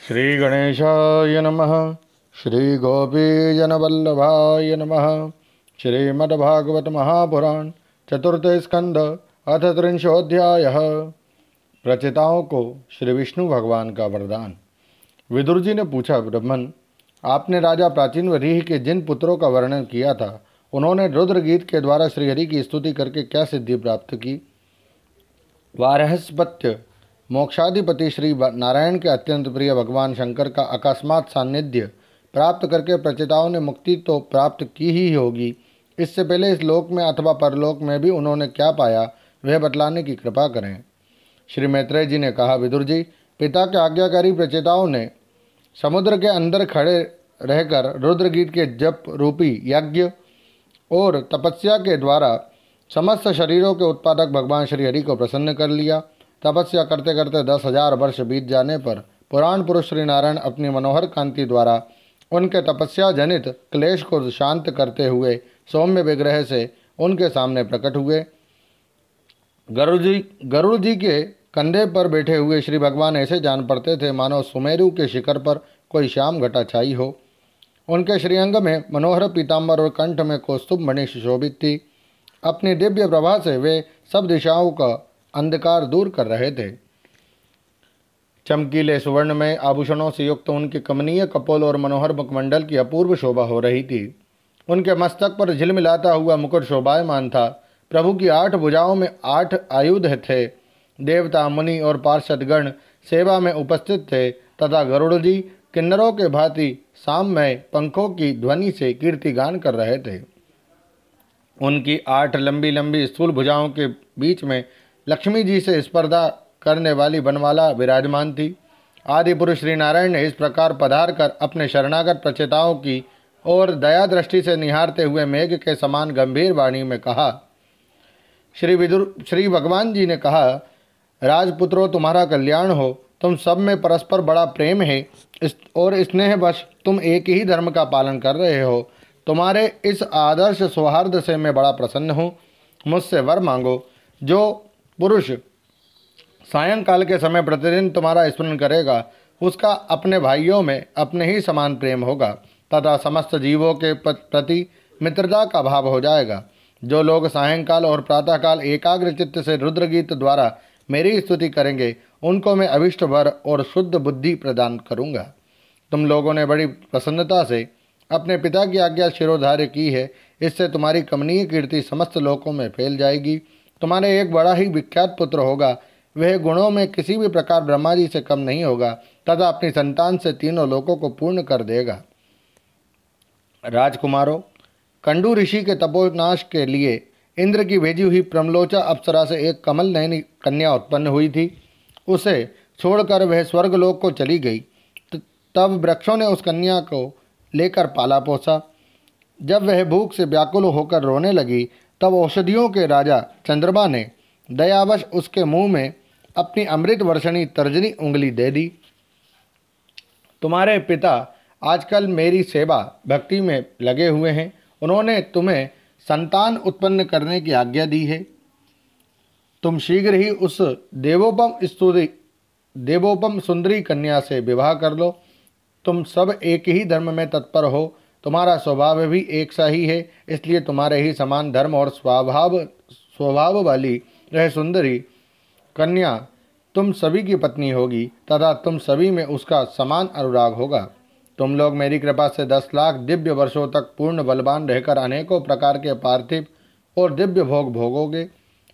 श्री गणेशाय नमः। श्री गोपीजनवल्लभाय नमः। श्रीमद्भागवत महापुराण चतुर्थ स्कंद अथ त्रिंशोऽध्यायः। प्रचेताओं को श्री विष्णु भगवान का वरदान। विदुर जी ने पूछा, ब्रह्मन, आपने राजा प्राचीन वरीह के जिन पुत्रों का वर्णन किया था, उन्होंने रुद्र गीत के द्वारा श्रीहरि की स्तुति करके क्या सिद्धि प्राप्त की? वारहस्पत्य मोक्षाधिपति श्री नारायण के अत्यंत प्रिय भगवान शंकर का अकस्मात सान्निध्य प्राप्त करके प्रचेताओं ने मुक्ति तो प्राप्त की ही होगी। इससे पहले इस लोक में अथवा परलोक में भी उन्होंने क्या पाया, वह बतलाने की कृपा करें। श्री मैत्रेय जी ने कहा, विदुर जी, पिता के आज्ञाकारी प्रचेताओं ने समुद्र के अंदर खड़े रहकर रुद्रगीत के जप रूपी यज्ञ और तपस्या के द्वारा समस्त शरीरों के उत्पादक भगवान श्री हरि को प्रसन्न कर लिया। तपस्या करते करते 10,000 वर्ष बीत जाने पर पुराण पुरुष श्री नारायण अपनी मनोहर कांति द्वारा उनके तपस्या जनित क्लेश को शांत करते हुए सौम्य विग्रह से उनके सामने प्रकट हुए। गरुड़ जी के कंधे पर बैठे हुए श्री भगवान ऐसे जान पड़ते थे मानो सुमेरु के शिखर पर कोई श्याम घटा छाई हो। उनके श्रीअंग में मनोहर पीताम्बर और कंठ में कौस्तुभ मणि सुशोभित थी। अपनी दिव्य प्रभा से वे सब दिशाओं का अंधकार दूर कर रहे थे। चमकीले सुवर्णमय आभूषणों से युक्त उनके कमनीय कपोल और मनोहर मुखमंडल की अपूर्व शोभा हो रही थी। उनके मस्तक पर झिलमिलाता हुआ मुकुट शोभायमान था। प्रभु की 8 भुजाओं में 8 आयुध थे। देवता, मुनि और पार्षदगण सेवा में उपस्थित थे तथा गरुड़ जी किन्नरों के भांति साममय पंखों की ध्वनि से कीर्तिगान कर रहे थे। उनकी 8 लंबी लंबी स्थूल भुजाओं के बीच में लक्ष्मी जी से स्पर्धा करने वाली बनमाला विराजमान थी। आदि पुरुष श्री नारायण ने इस प्रकार पधार कर अपने शरणागत प्रचेताओं की और दया दृष्टि से निहारते हुए मेघ के समान गंभीर वाणी में कहा। श्री भगवान जी ने कहा, राजपुत्रों, तुम्हारा कल्याण हो। तुम सब में परस्पर बड़ा प्रेम है और स्नेहवश तुम एक ही धर्म का पालन कर रहे हो। तुम्हारे इस आदर्श सौहार्द से मैं बड़ा प्रसन्न हूँ। मुझसे वर मांगो। जो पुरुष सायंकाल के समय प्रतिदिन तुम्हारा स्मरण करेगा, उसका अपने भाइयों में अपने ही समान प्रेम होगा तथा समस्त जीवों के प्रति मित्रता का भाव हो जाएगा। जो लोग सायंकाल और प्रातःकाल एकाग्र चित्त से रुद्रगीत द्वारा मेरी स्तुति करेंगे, उनको मैं अभिष्ट वर और शुद्ध बुद्धि प्रदान करूँगा। तुम लोगों ने बड़ी प्रसन्नता से अपने पिता की आज्ञा शिरोधार्य की है। इससे तुम्हारी कमनीय कीर्ति समस्त लोकों में फैल जाएगी। तुम्हारे एक बड़ा ही विख्यात पुत्र होगा। वह गुणों में किसी भी प्रकार ब्रह्मा जी से कम नहीं होगा तथा अपनी संतान से तीनों लोकों को पूर्ण कर देगा। राजकुमारों, कंडू ऋषि के तपोनाश के लिए इंद्र की भेजी हुई प्रमलोचा अप्सरा से एक कमल नयनी कन्या उत्पन्न हुई थी। उसे छोड़कर वह स्वर्गलोक को चली गई। तब वृक्षों ने उस कन्या को लेकर पाला पोसा। जब वह भूख से व्याकुल होकर रोने लगी, तब औषधियों के राजा चंद्रमा ने दयावश उसके मुंह में अपनी अमृत वर्षणी तर्जनी उंगली दे दी। तुम्हारे पिता आजकल मेरी सेवा भक्ति में लगे हुए हैं। उन्होंने तुम्हें संतान उत्पन्न करने की आज्ञा दी है। तुम शीघ्र ही उस देवोपम सुंदरी कन्या से विवाह कर लो। तुम सब एक ही धर्म में तत्पर हो। तुम्हारा स्वभाव भी एक सा ही है, इसलिए तुम्हारे ही समान धर्म और स्वभाव वाली यह सुंदरी कन्या तुम सभी की पत्नी होगी तथा तुम सभी में उसका समान अनुराग होगा। तुम लोग मेरी कृपा से 10 लाख दिव्य वर्षों तक पूर्ण बलवान रहकर अनेकों प्रकार के पार्थिव और दिव्य भोग भोगोगे।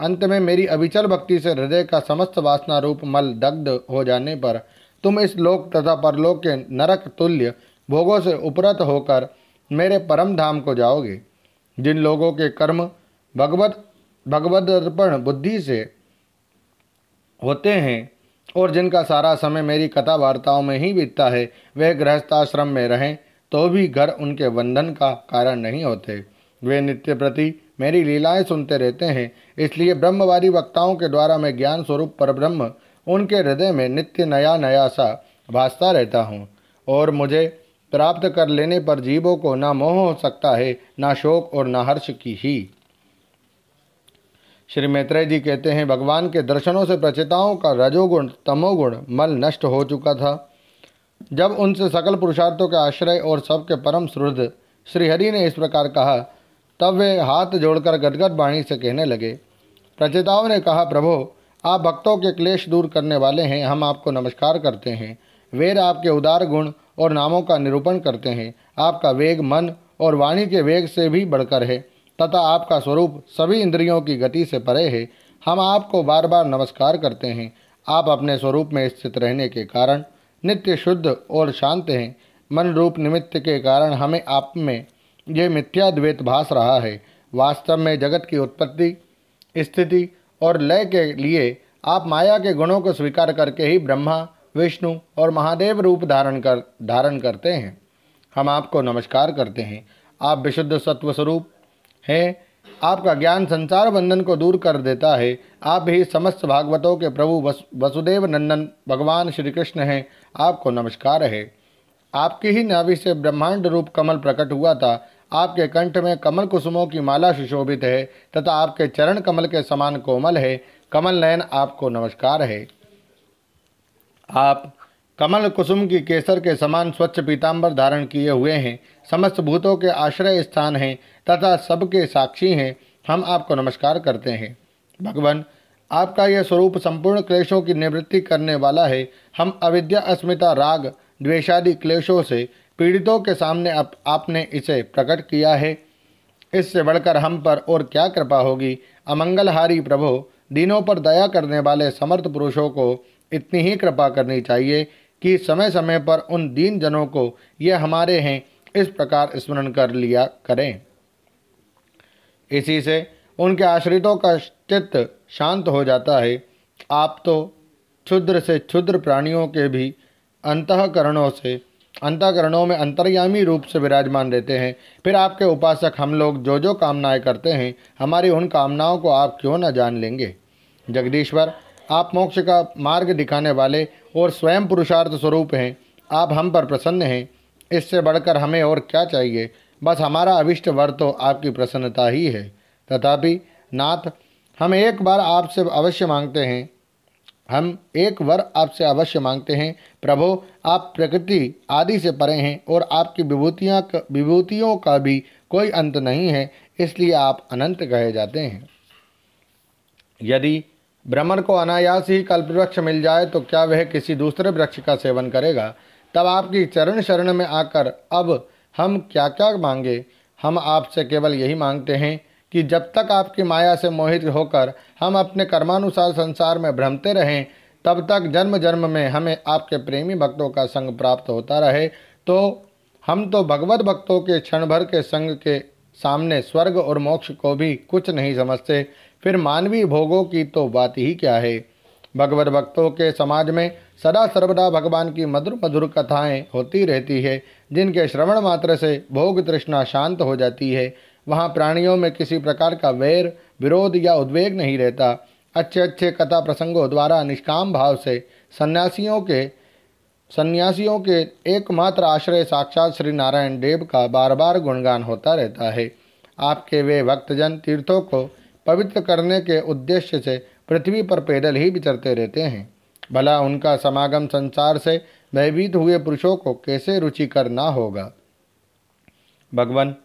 अंत में मेरी अविचल भक्ति से हृदय का समस्त वासना रूप मल दग्ध हो जाने पर तुम इस लोक तथा परलोक के नरक तुल्य भोगों से उपरत होकर मेरे परम धाम को जाओगे। जिन लोगों के कर्म भगवद अर्पण बुद्धि से होते हैं और जिनका सारा समय मेरी कथा वार्ताओं में ही बीतता है, वे गृहस्थाश्रम में रहें तो भी घर उनके बंधन का कारण नहीं होते। वे नित्य प्रति मेरी लीलाएं सुनते रहते हैं। इसलिए ब्रह्मवादी वक्ताओं के द्वारा मैं ज्ञान स्वरूप परब्रह्म उनके हृदय में नित्य नया नया सा भासता रहता हूँ और मुझे प्राप्त कर लेने पर जीवों को ना मोह हो सकता है, ना शोक और ना हर्ष की ही। श्री मैत्रेय जी कहते हैं, भगवान के दर्शनों से प्रचेताओं का रजोगुण तमोगुण मल नष्ट हो चुका था। जब उनसे सकल पुरुषार्थों के आश्रय और सबके परम सुहृद श्रीहरि ने इस प्रकार कहा, तब वे हाथ जोड़कर गदगद वाणी से कहने लगे। प्रचेताओं ने कहा, प्रभो, आप भक्तों के क्लेश दूर करने वाले हैं, हम आपको नमस्कार करते हैं। वेद आपके उदार गुण और नामों का निरूपण करते हैं। आपका वेग मन और वाणी के वेग से भी बढ़कर है तथा आपका स्वरूप सभी इंद्रियों की गति से परे है। हम आपको बार बार नमस्कार करते हैं। आप अपने स्वरूप में स्थित रहने के कारण नित्य शुद्ध और शांत हैं। मन रूप निमित्त के कारण हमें आप में यह मिथ्या द्वैत भास रहा है। वास्तव में जगत की उत्पत्ति, स्थिति और लय के लिए आप माया के गुणों को स्वीकार करके ही ब्रह्मा, विष्णु और महादेव रूप धारण करते हैं। हम आपको नमस्कार करते हैं। आप विशुद्ध सत्व स्वरूप हैं। आपका ज्ञान संसार बंधन को दूर कर देता है। आप ही समस्त भागवतों के प्रभु वसुदेव नंदन भगवान श्री कृष्ण हैं। आपको नमस्कार है। आपकी ही नाभि से ब्रह्मांड रूप कमल प्रकट हुआ था। आपके कंठ में कमल कुसुमों की माला सुशोभित है तथा आपके चरण कमल के समान कोमल है। कमल नयन, आपको नमस्कार है। आप कमल कुसुम की केसर के समान स्वच्छ पीतांबर धारण किए हुए हैं। समस्त भूतों के आश्रय स्थान हैं तथा सबके साक्षी हैं। हम आपको नमस्कार करते हैं। भगवान, आपका यह स्वरूप संपूर्ण क्लेशों की निवृत्ति करने वाला है। हम अविद्या, अस्मिता, राग, द्वेषादि क्लेशों से पीड़ितों के सामने आपने इसे प्रकट किया है। इससे बढ़कर हम पर और क्या कृपा होगी। अमंगलहारी प्रभो, दीनों पर दया करने वाले समर्थ पुरुषों को इतनी ही कृपा करनी चाहिए कि समय समय पर उन दीन जनों को ये हमारे हैं इस प्रकार स्मरण कर लिया करें। इसी से उनके आश्रितों का चित्त शांत हो जाता है। आप तो क्षुद्र से क्षुद्र प्राणियों के भी अंतःकरणों में अंतर्यामी रूप से विराजमान रहते हैं। फिर आपके उपासक हम लोग जो जो कामनाएं करते हैं, हमारी उन कामनाओं को आप क्यों न जान लेंगे। जगदीश्वर, आप मोक्ष का मार्ग दिखाने वाले और स्वयं पुरुषार्थ स्वरूप हैं। आप हम पर प्रसन्न हैं। इससे बढ़कर हमें और क्या चाहिए। बस हमारा अभिष्ट वर तो आपकी प्रसन्नता ही है। तथापि नाथ, हम एक वर आपसे अवश्य मांगते हैं। प्रभो, आप प्रकृति आदि से परे हैं और आपकी विभूतियों का भी कोई अंत नहीं है, इसलिए आप अनंत कहे जाते हैं। यदि भ्रमर को अनायास ही कल्पवृक्ष मिल जाए तो क्या वह किसी दूसरे वृक्ष का सेवन करेगा। तब आपकी चरण शरण में आकर अब हम क्या क्या मांगे। हम आपसे केवल यही मांगते हैं कि जब तक आपकी माया से मोहित होकर हम अपने कर्मानुसार संसार में भ्रमते रहें, तब तक जन्म जन्म में हमें आपके प्रेमी भक्तों का संग प्राप्त होता रहे। तो हम तो भगवत भक्तों के क्षण भर के संग के सामने स्वर्ग और मोक्ष को भी कुछ नहीं समझते, फिर मानवीय भोगों की तो बात ही क्या है। भगवत भक्तों के समाज में सदा सर्वदा भगवान की मधुर मधुर कथाएं होती रहती है, जिनके श्रवण मात्र से भोग तृष्णा शांत हो जाती है। वहाँ प्राणियों में किसी प्रकार का वैर, विरोध या उद्वेग नहीं रहता। अच्छे अच्छे कथा प्रसंगों द्वारा निष्काम भाव से सन्यासियों के एकमात्र आश्रय साक्षात श्री नारायण देव का बार बार गुणगान होता रहता है। आपके वे भक्तजन तीर्थों को पवित्र करने के उद्देश्य से पृथ्वी पर पैदल ही विचरते रहते हैं। भला उनका समागम संसार से भयभीत हुए पुरुषों को कैसे रुचिकर ना होगा। भगवान,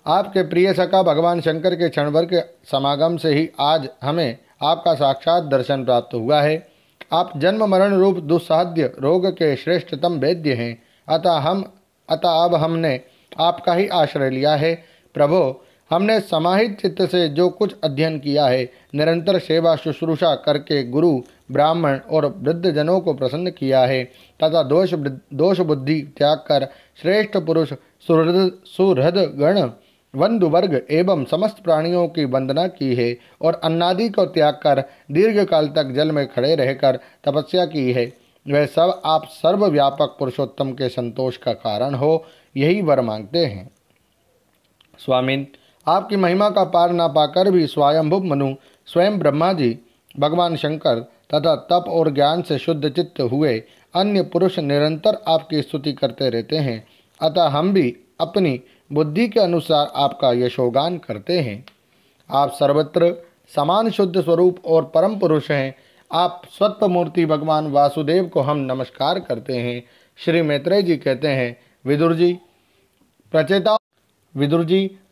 आपके प्रिय सखा भगवान शंकर के क्षणभर के समागम से ही आज हमें आपका साक्षात दर्शन प्राप्त हुआ है। आप जन्म मरण रूप दुस्साध्य रोग के श्रेष्ठतम वैद्य हैं। अतः अब हमने आपका ही आश्रय लिया है। प्रभो, हमने समाहित चित्त से जो कुछ अध्ययन किया है, निरंतर सेवा शुश्रूषा करके गुरु, ब्राह्मण और वृद्ध जनों को प्रसन्न किया है तथा दोष बुद्धि त्याग कर श्रेष्ठ पुरुष, सुहृद गण, बंधु वर्ग एवं समस्त प्राणियों की वंदना की है और अन्नादि को त्याग कर दीर्घ काल तक जल में खड़े रहकर तपस्या की है। वह सब आप सर्वव्यापक पुरुषोत्तम के संतोष का कारण हो, यही वर मांगते हैं। स्वामिन, आपकी महिमा का पार ना पाकर भी स्वयंभुव मनु, स्वयं ब्रह्मा जी, भगवान शंकर तथा तप और ज्ञान से शुद्ध चित्त हुए अन्य पुरुष निरंतर आपकी स्तुति करते रहते हैं। अतः हम भी अपनी बुद्धि के अनुसार आपका यशोगान करते हैं। आप सर्वत्र समान शुद्ध स्वरूप और परम पुरुष हैं। आप स्वत्वमूर्ति भगवान वासुदेव को हम नमस्कार करते हैं। श्री मैत्रेय जी कहते हैं, विदुर जी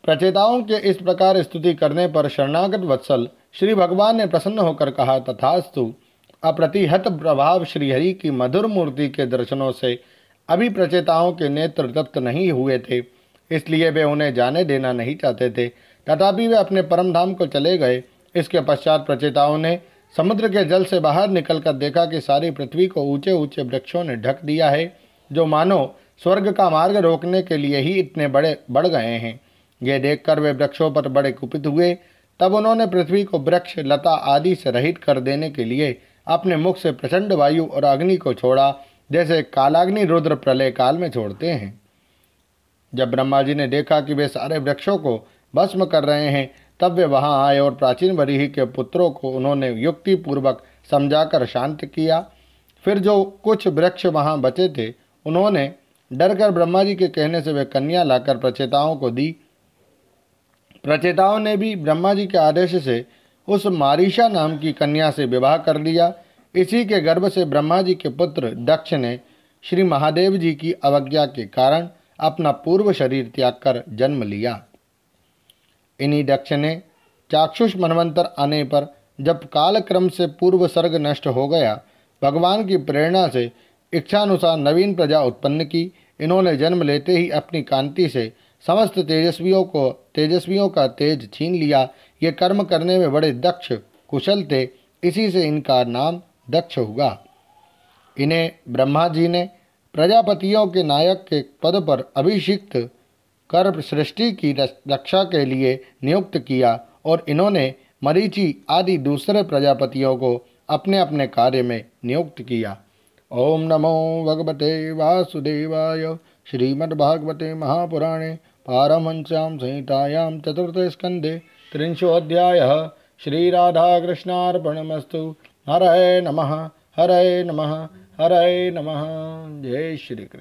प्रचेताओं के इस प्रकार स्तुति करने पर शरणागत वत्सल श्री भगवान ने प्रसन्न होकर कहा, तथास्तु। अप्रतिहत प्रभाव श्रीहरि की मधुर मूर्ति के दर्शनों से अभी प्रचेताओं के नेत्र तप्त नहीं हुए थे, इसलिए वे उन्हें जाने देना नहीं चाहते थे। तथापि वे अपने परम धाम को चले गए। इसके पश्चात प्रचेताओं ने समुद्र के जल से बाहर निकलकर देखा कि सारी पृथ्वी को ऊंचे ऊंचे वृक्षों ने ढक दिया है, जो मानो स्वर्ग का मार्ग रोकने के लिए ही इतने बड़े बढ़ गए हैं। ये देखकर वे वृक्षों पर बड़े कुपित हुए। तब उन्होंने पृथ्वी को वृक्ष लता आदि से रहित कर देने के लिए अपने मुख से प्रचंड वायु और अग्नि को छोड़ा, जैसे कालाग्नि रुद्र प्रलय काल में छोड़ते हैं। जब ब्रह्मा जी ने देखा कि वे सारे वृक्षों को भस्म कर रहे हैं, तब वे वहां आए और प्राचीन वरीहि के पुत्रों को उन्होंने युक्ति पूर्वक समझाकर शांत किया। फिर जो कुछ वृक्ष वहां बचे थे, उन्होंने डरकर ब्रह्मा जी के कहने से वे कन्या लाकर प्रचेताओं को दी। प्रचेताओं ने भी ब्रह्मा जी के आदेश से उस मारीशा नाम की कन्या से विवाह कर लिया। इसी के गर्भ से ब्रह्मा जी के पुत्र दक्ष ने श्री महादेव जी की अवज्ञा के कारण अपना पूर्व शरीर त्याग कर जन्म लिया। इन्हीं दक्ष ने चाक्षुष मनवंतर आने पर, जब कालक्रम से पूर्व सर्ग नष्ट हो गया, भगवान की प्रेरणा से इच्छानुसार नवीन प्रजा उत्पन्न की। इन्होंने जन्म लेते ही अपनी कांति से समस्त तेजस्वियों का तेज छीन लिया। ये कर्म करने में बड़े दक्ष कुशल थे, इसी से इनका नाम दक्ष हुआ। इन्हें ब्रह्मा जी ने प्रजापतियों के नायक के पद पर अभिषिक्त कर सृष्टि की रक्षा के लिए नियुक्त किया, और इन्होंने मरीचि आदि दूसरे प्रजापतियों को अपने अपने कार्य में नियुक्त किया। ओम नमो भगवते वासुदेवाय। श्रीमद्भागवते महापुराणे पारमहंस्यां संहितायां चतुर्थे स्कन्धे त्रिंशोऽध्यायः। श्रीराधाकृष्णार्पणमस्तु। हरये नमः, हरये नमः, हरये नमः। जय श्री कृष्ण।